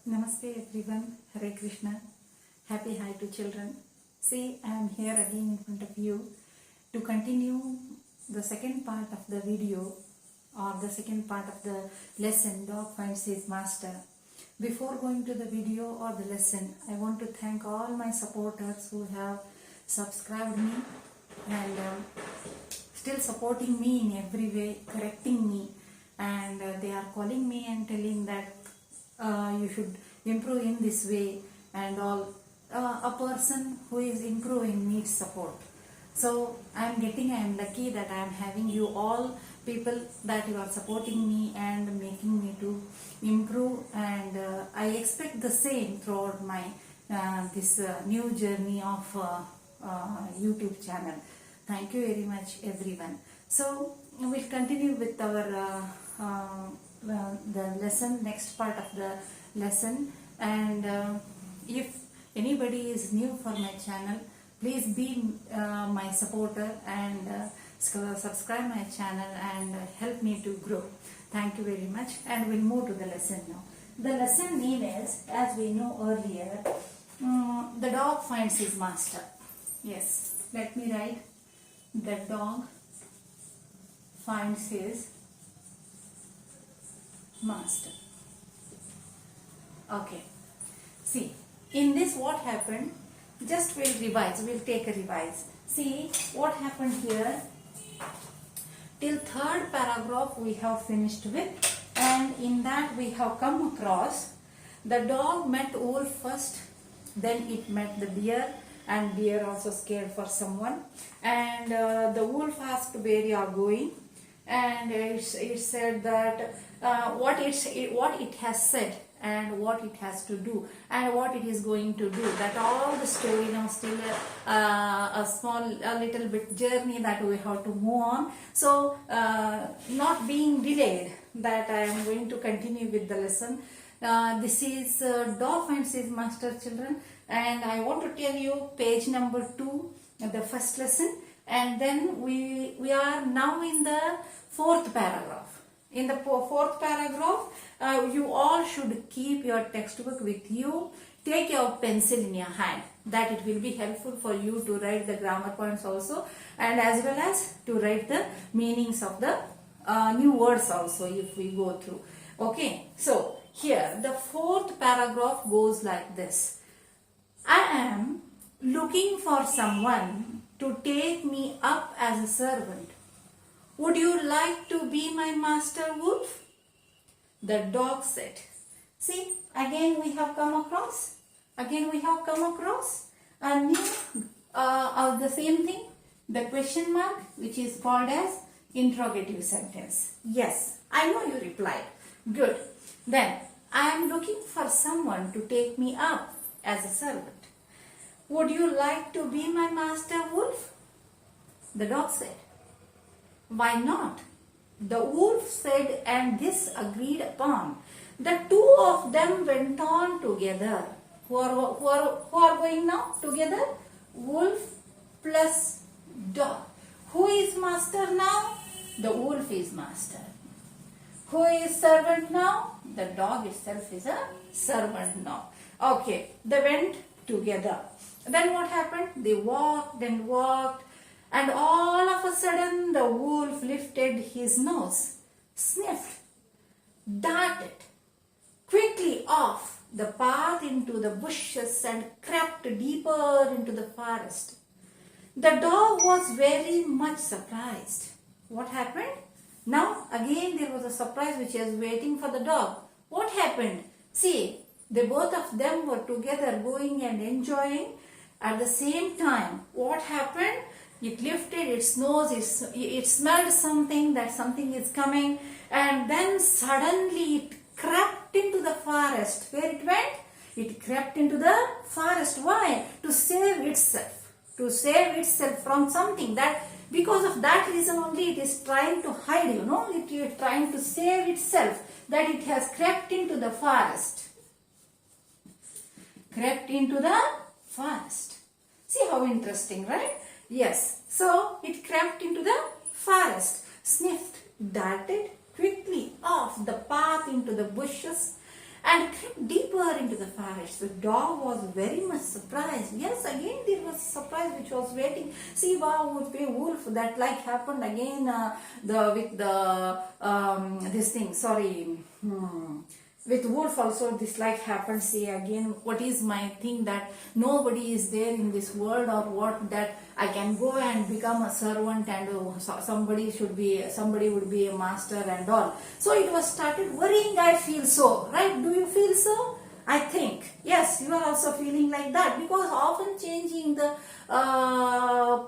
Namaste everyone, Hare Krishna, happy hi to children. See, I am here again in front of you to continue the second part of the video or the second part of the lesson, Dog Finds His Master. Before going to the video or the lesson, I want to thank all my supporters who have subscribed me and still supporting me in every way, correcting me, and they are calling me and telling that you should improve in this way and all. A person who is improving needs support. So I am lucky that I am having you all people that you are supporting me and making me to improve, and I expect the same throughout my this new journey of YouTube channel. Thank you very much everyone. So we'll continue with our the lesson, next part of the lesson, and if anybody is new for my channel, please be my supporter and subscribe my channel and help me to grow. Thank you very much, and we'll move to the lesson now. The lesson name is, as we know earlier, the dog finds his master. Yes, let me write. The dog finds his master. Okay, see, in this what happened, just we'll take a revise. See what happened here. Till third paragraph we have finished with, and in that we have come across the dog met wolf first, then it met the deer, and deer also scared for someone, and the wolf asked where you are going, and it said that what it has said and what it has to do and what it is going to do. That all the story now still a little bit journey that we have to move on. So not being delayed, that I am going to continue with the lesson. This is Dog Finds His Master, children, and I want to tell you page number 2, the first lesson, and then we are now in the fourth paragraph. In the fourth paragraph, you all should keep your textbook with you. Take your pencil in your hand. That it will be helpful for you to write the grammar points also, and as well as to write the meanings of the new words also if we go through. Okay, so here the fourth paragraph goes like this. I am looking for someone to take me up as a servant. Would you like to be my master wolf? The dog said. See, again we have come across a new, the same thing, the question mark, which is called as interrogative sentence. Yes, I know you replied. Good. Then, I am looking for someone to take me up as a servant. Would you like to be my master wolf? The dog said. Why not? The wolf said, and this agreed upon. The two of them went on together. Who are going now together? Wolf plus dog. Who is master now? The wolf is master. Who is servant now? The dog itself is a servant now. Okay, they went together. Then what happened? They walked and walked, and all of a sudden the wolf lifted his nose, sniffed, darted quickly off the path into the bushes and crept deeper into the forest. The dog was very much surprised. What happened? Now again there was a surprise which was waiting for the dog. What happened? See, they both of them were together going and enjoying. At the same time, what happened? It lifted its nose, it smelled something, that something is coming, and then suddenly it crept into the forest. Where it went? It crept into the forest. Why? To save itself. To save itself from something. That because of that reason only it is trying to hide, it is trying to save itself, that it has crept into the forest. Crept into the forest. See how interesting, right? Yes. So it crept into the forest, sniffed, darted quickly off the path into the bushes, and crept deeper into the forest. The dog was very much surprised. Yes, again there was surprise which was waiting. See, wow, wolf, that like happened again this thing, sorry. With wolf also this like happened. See again, what is my thing, that nobody is there in this world, or what, that I can go and become a servant, and somebody would be a master and all. So it was started worrying. I feel so, right? Do you feel so? I think yes, you are also feeling like that, because often changing the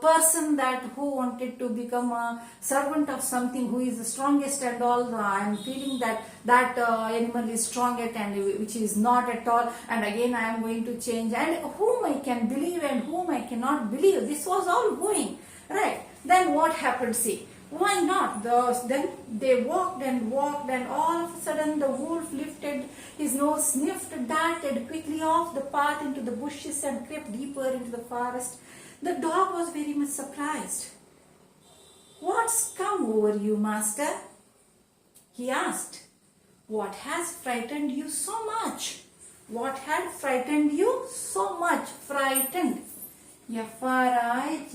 person that who wanted to become a servant of something, who is the strongest and all, I am feeling that animal is strongest and which is not at all, and again I am going to change, and whom I can believe and whom I cannot believe. This was all going right. Then what happened? See, why not? Then they walked and walked, and all of a sudden the wolf lifted his nose, sniffed, darted quickly off the path into the bushes and crept deeper into the forest. The dog was very much surprised. "What's come over you, master?" he asked. "What has frightened you so much? What had frightened you so much?" Frightened. Frightened.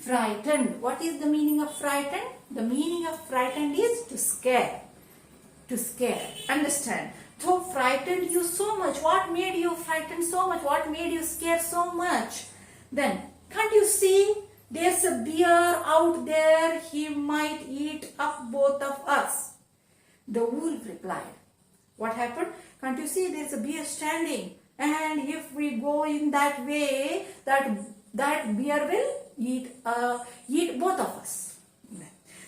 Frightened. What is the meaning of frightened? The meaning of frightened is to scare. To scare. Understand? So frightened you so much. What made you frightened so much? What made you scared so much? Then, can't you see? There's a bear out there. He might eat up both of us. The wolf replied. What happened? Can't you see? There's a bear standing. And if we go in that way, that bear will eat both of us.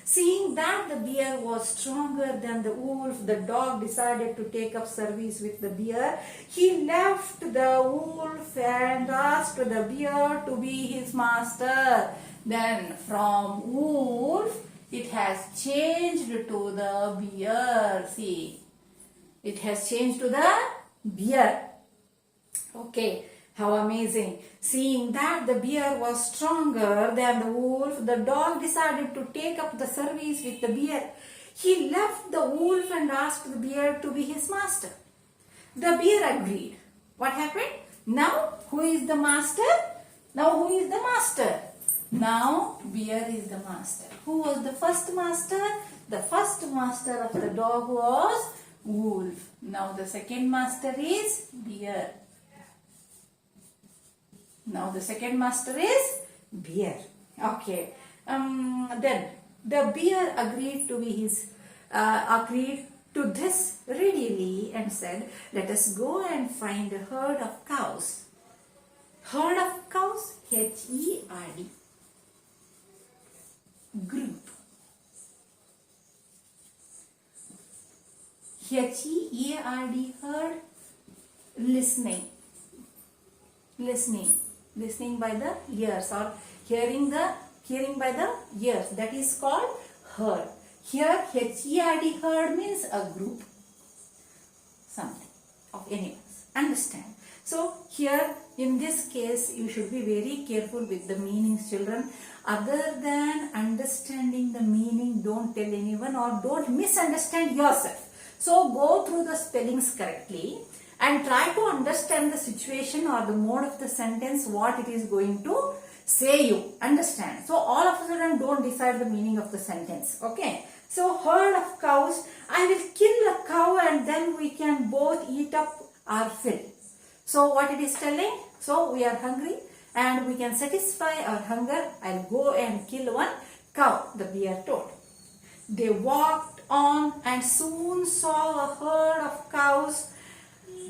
Seeing that the bear was stronger than the wolf, the dog decided to take up service with the bear. He left the wolf and asked the bear to be his master. Then from wolf, it has changed to the bear. See, it has changed to the bear. Okay, how amazing. Seeing that the bear was stronger than the wolf, the dog decided to take up the service with the bear. He left the wolf and asked the bear to be his master. The bear agreed. What happened? Now, who is the master? Now, who is the master? Now, bear is the master. Who was the first master? The first master of the dog was wolf. Now, the second master is bear. Now the second master is bear. Okay. Then the bear agreed to this readily and said, "Let us go and find a herd of cows." Herd of cows, H-E-R-D. Group. H-E-A-R-D, herd. Listening by the ears, or hearing by the ears. That is called herd. Here H-E-R-D, herd, means a group. Something of animals. Understand? So here in this case you should be very careful with the meanings, children. Other than understanding the meaning, don't tell anyone or don't misunderstand yourself. So go through the spellings correctly and try to understand the situation or the mode of the sentence, what it is going to say you. Understand? So all of a sudden don't decide the meaning of the sentence. Okay? So herd of cows, I will kill a cow and then we can both eat up our fill. So what it is telling? So we are hungry and we can satisfy our hunger. I'll go and kill one cow, the bear told. They walked on and soon saw a herd of cows.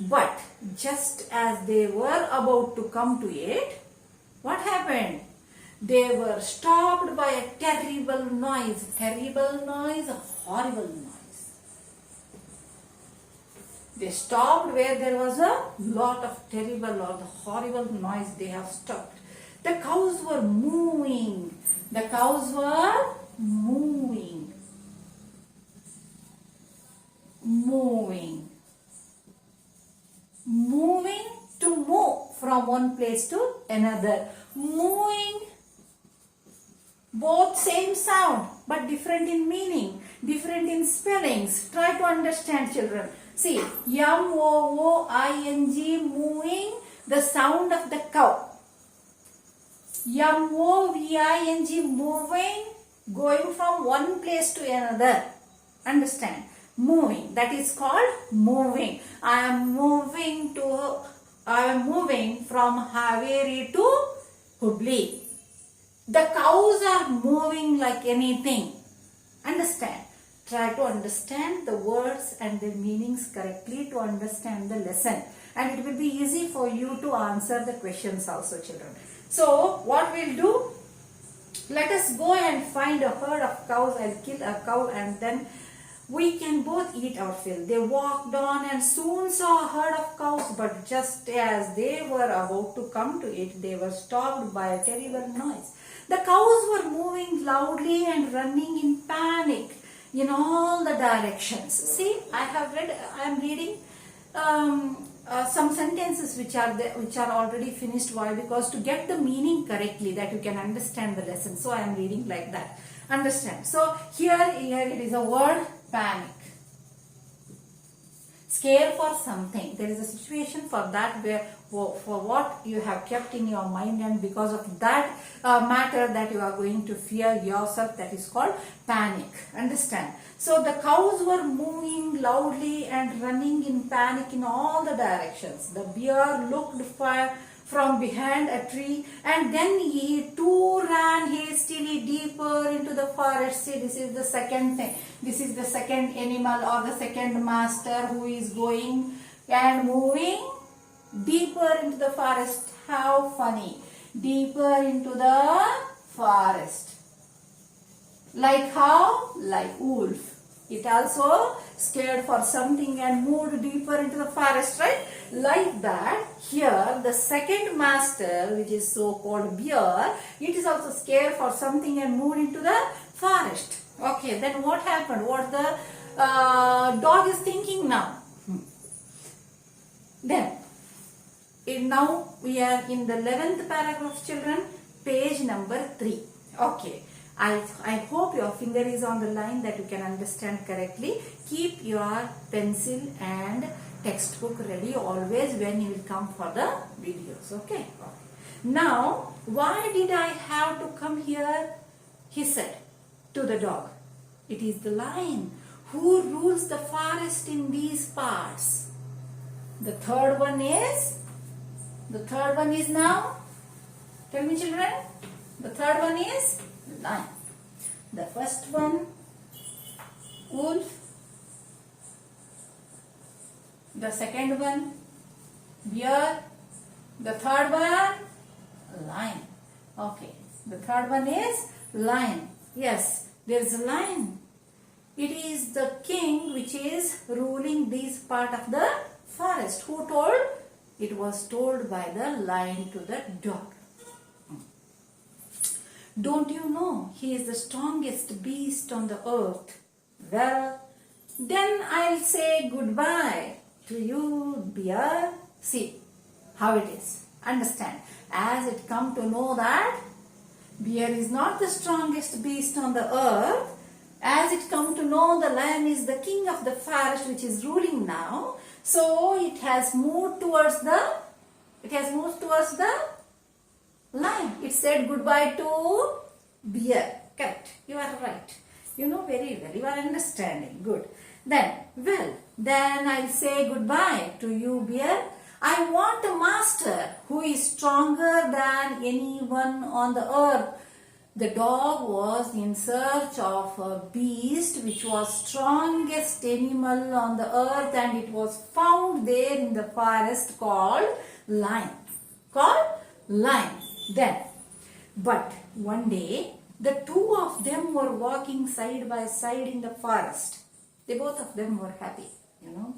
But just as they were about to come to it, what happened? They were stopped by a terrible noise. Terrible noise, a horrible noise. They stopped where there was a lot of terrible or the horrible noise. They have stopped. The cows were mooing. The cows were mooing. Moving. Moving, to move from one place to another. Moving Both same sound but different in meaning, different in spellings. Try to understand, children. See, M-O-O-I-N-G, moving, the sound of the cow. M-O-V-I-N-G, moving, going from one place to another. Understand? Moving. That is called moving. I am moving from Haveri to Hubli. The cows are moving like anything. Understand? Try to understand the words and their meanings correctly to understand the lesson. And it will be easy for you to answer the questions also, children. So, what we'll do? Let us go and find a herd of cows. I'll kill a cow and then we can both eat our fill. They walked on and soon saw a herd of cows, but just as they were about to come to it, they were stopped by a terrible noise. The cows were moving loudly and running in panic in all the directions. See, I am reading some sentences which are already finished. Why? Because to get the meaning correctly, that you can understand the lesson. So I am reading like that. Understand? So here it is a word panic. Scare for something. There is a situation for that where for what you have kept in your mind, and because of that matter that you are going to fear yourself, that is called panic. Understand? So the cows were moving loudly and running in panic in all the directions. The bear looked from behind a tree and then he too ran hastily deeper into the forest. See, this is the second thing. This is the second animal or the second master who is going and moving deeper into the forest. How funny. Deeper into the forest. Like how? Like wolf. It also scared for something and moved deeper into the forest, right? Like that, here the second master, which is so-called bear, it is also scared for something and moved into the forest. Okay, then what happened? What the dog is thinking now? Then, now we are in the 11th paragraph, children, page number 3. Okay. I hope your finger is on the line that you can understand correctly. Keep your pencil and textbook ready always when you will come for the videos. Okay. Now, why did I have to come here? He said to the dog. It is the lion who rules the forest in these parts. The third one is now. Tell me, children. The third one is lion. The first one, wolf. The second one, bear. The third one, lion. Okay. The third one is lion. Yes, there is a lion. It is the king which is ruling this part of the forest. Who told? It was told by the lion to the dog. Don't you know he is the strongest beast on the earth? Well, then I'll say goodbye to you, bear. See how it is. Understand? As it come to know that bear is not the strongest beast on the earth, as it come to know the lion is the king of the forest which is ruling now, so it has moved towards the lion. It said goodbye to bear. Correct. You are right. You know very well. You are understanding. Good. Then I'll say goodbye to you, bear. I want a master who is stronger than anyone on the earth. The dog was in search of a beast which was strongest animal on the earth, and it was found there in the forest called lion. Then, but one day, the two of them were walking side by side in the forest. They both of them were happy, you know.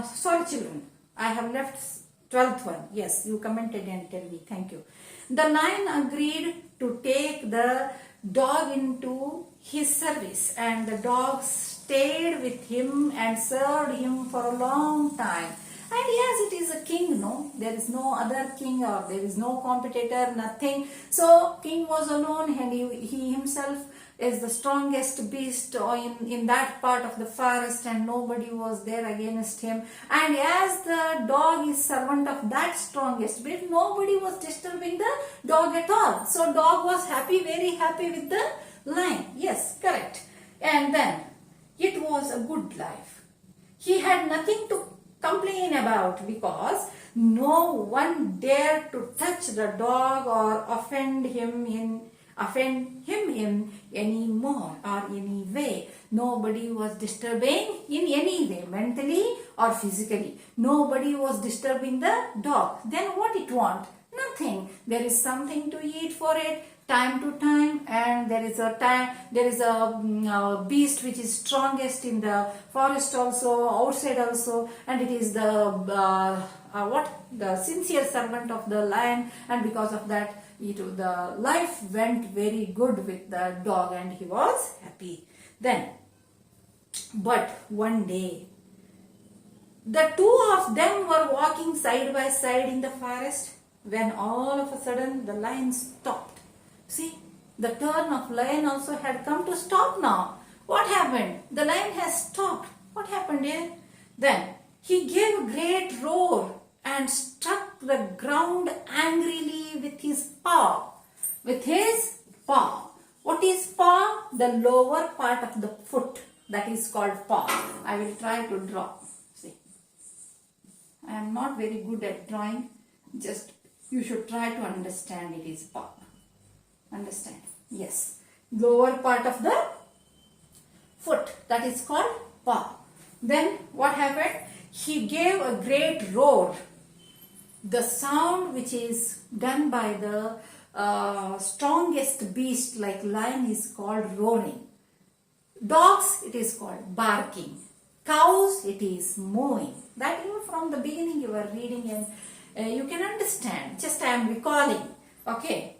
Sorry, children, I have left 12th one. Yes, you commented and tell me. Thank you. The lion agreed to take the dog into his service, and the dog stayed with him and served him for a long time. And yes, it is a king, no? There is no other king or there is no competitor, nothing. So king was alone and he himself is the strongest beast in that part of the forest, and nobody was there against him. And as the dog is servant of that strongest beast, nobody was disturbing the dog at all. So dog was happy, very happy with the lion. Yes, correct. And then it was a good life. He had nothing to complain about because no one dared to touch the dog or offend him in any more or any way. Nobody was disturbing in any way, mentally or physically. Nobody was disturbing the dog. Then what it want? Nothing. There is something to eat for it time to time, and there is a beast which is strongest in the forest also, outside also, and it is the sincere servant of the lion, and because of that the life went very good with the dog and he was happy. Then, but one day the two of them were walking side by side in the forest when all of a sudden the lion stopped. See, the turn of lion also had come to stop now. What happened? The lion has stopped. What happened here? Then he gave a great roar and struck the ground angrily with his paw. With his paw. What is paw? The lower part of the foot. That is called paw. I will try to draw. See, I am not very good at drawing. Just you should try to understand it is paw. Understand? Yes. Lower part of the foot. That is called paw. Then what happened? He gave a great roar. The sound which is done by the strongest beast like lion is called roaring. Dogs, it is called barking. Cows, it is mooing. That you from the beginning you are reading and you can understand. Just I am recalling. Okay.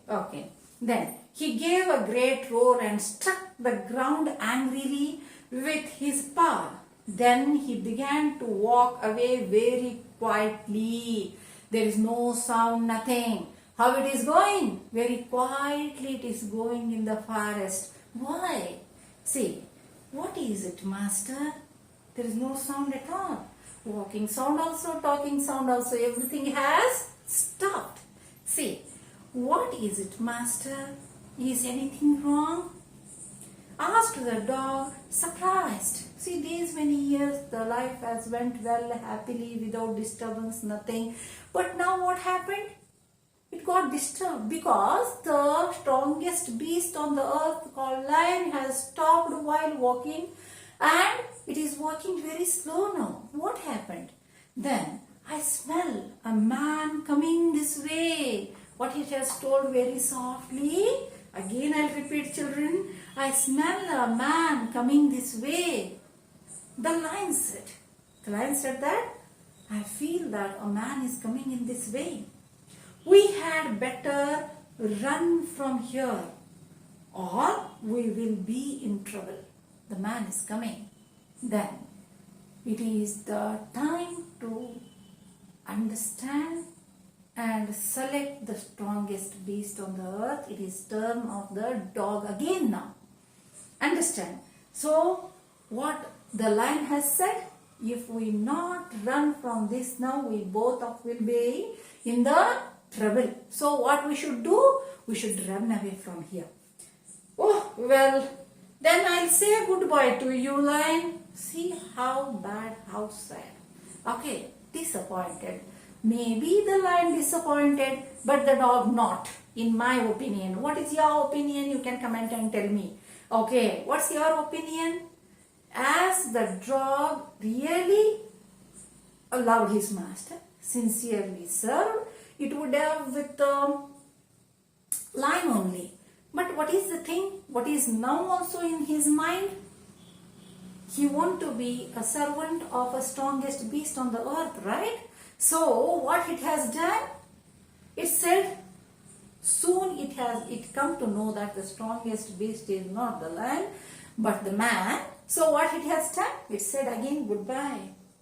Then he gave a great roar and struck the ground angrily with his paw. Then he began to walk away very quietly. There is no sound, nothing. How it is going? Very quietly it is going in the forest. Why? See, what is it, master? There is no sound at all. Walking sound also, talking sound also, everything has stopped. See, what is it, master? Is anything wrong? Asked the dog, surprised. See, these many years the life has went well, happily, without disturbance, nothing. But now what happened? It got disturbed because the strongest beast on the earth called lion has stopped while walking and it is walking very slow now. What happened? Then I smell a man coming this way. What it has told very softly. Again I'll repeat, children. I smell a man coming this way. The lion said. The lion said that I feel that a man is coming in this way. We had better run from here or we will be in trouble. The man is coming. Then it is the time to understand and select the strongest beast on the earth. It is turn of the dog again now. Understand? So what the lion has said, if we not run from this now, we both of will be in the trouble. So what we should do? We should run away from here. Oh, well, then I'll say goodbye to you, lion. See how bad, how sad. Okay, disappointed. Maybe the lion disappointed, but the dog not, in my opinion. What is your opinion? You can comment and tell me. Okay, what's your opinion? As the dog really loved his master, sincerely served, it would have with the lion only. But what is the thing? What is now also in his mind? He want to be a servant of a strongest beast on the earth, right? So what it has done? It said soon it come to know that the strongest beast is not the lion but the man. So what it has done? It said again goodbye.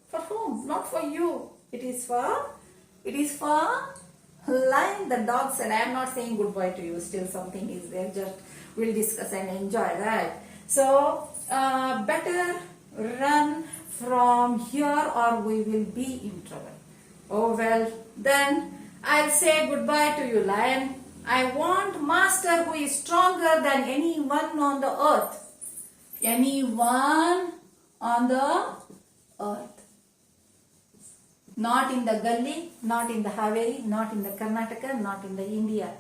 For whom? Not for you. It is for lion. The dog said, I am not saying goodbye to you. Still something is there. Just we'll discuss and enjoy, right? So, better run from here or we will be in trouble. Oh well, then I'll say goodbye to you, lion. I want master who is stronger than anyone on the earth. Anyone on the earth. Not in the Gully, not in the Haveri, not in the Karnataka, not in the India.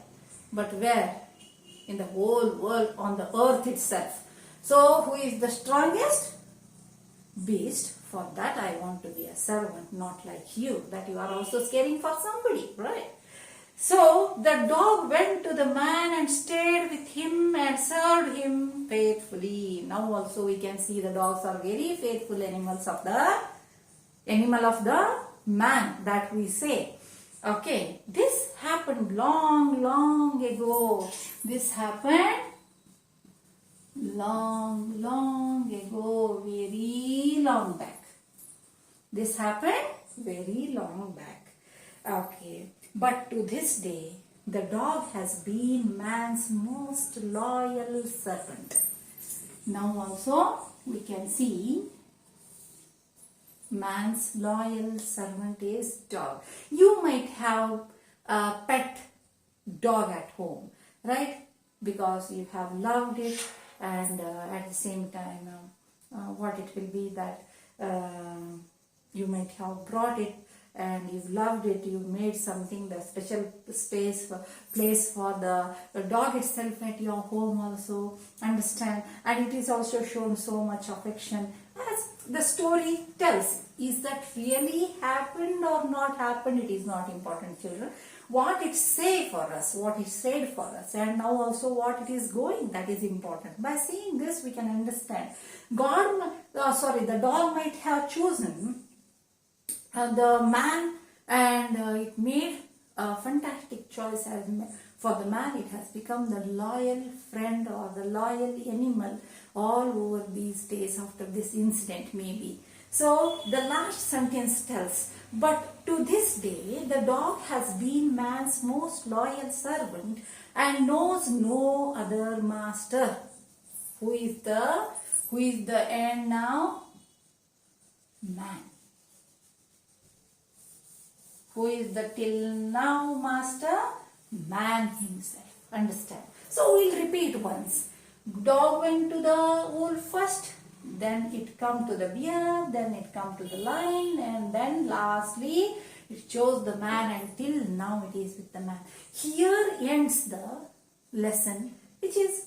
But where? In the whole world, on the earth itself. So, who is the strongest? Beast. For that I want to be a servant, not like you, that you are also caring for somebody, right? So, the dog went to the man and stayed with him and served him faithfully. Now also we can see the dogs are very faithful animal of the man, that we say. Okay, this happened long ago. This happened long ago, very long back. This happened very long back. Okay, but to this day, the dog has been man's most loyal servant. Now also we can see man's loyal servant is dog. You might have a pet dog at home, right? Because you have loved it, and at the same time what it will be that you might have brought it and you've loved it, you made something, the special place for the dog itself at your home also, understand, and it is also shown so much affection as the story tells. Is that really happened or not happened? It is not important, children. What it say for us, what it said for us, and now also what it is going, that is important. By seeing this, we can understand. The dog might have chosen the man, and it made a fantastic choice. As for the man, it has become the loyal friend or the loyal animal all over these days after this incident, maybe. So the last sentence tells, but to this day the dog has been man's most loyal servant and knows no other master. Who is the end now? Man. Who is the till now master? Man himself. Understand? So we'll repeat once. Dog went to the wolf first, then it come to the bear, then it come to the lion, and then lastly it chose the man, and till now it is with the man. Here ends the lesson, which is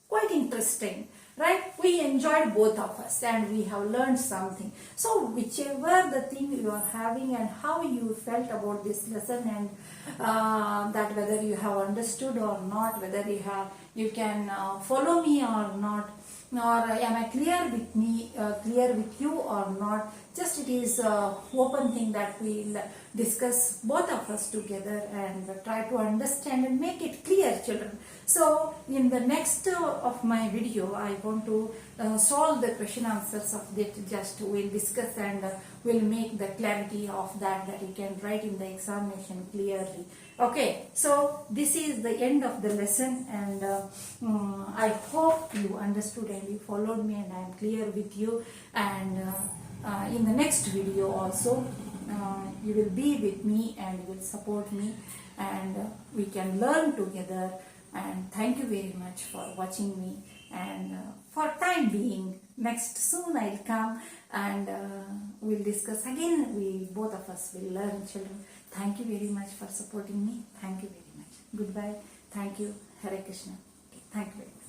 quite interesting, right? We enjoyed, both of us, and we have learned something. So whichever the thing you are having and how you felt about this lesson, and that whether you have understood or not, whether you can follow me or not, or am I clear with you or not, just it is open thing that we'll discuss both of us together and try to understand and make it clear, children. So in the next of my video, I want to solve the question answers of that. Just we'll discuss and we'll make the clarity of that you can write in the examination clearly. Okay, so this is the end of the lesson, and I hope you understood and you followed me, and I am clear with you. And in the next video also, you will be with me and you will support me, and we can learn together. And thank you very much for watching me, and for time being, soon I'll come and we'll discuss again. We both of us will learn, children. Thank you very much for supporting me. Thank you very much. Goodbye. Thank you. Hare Krishna. Okay, thank you very much.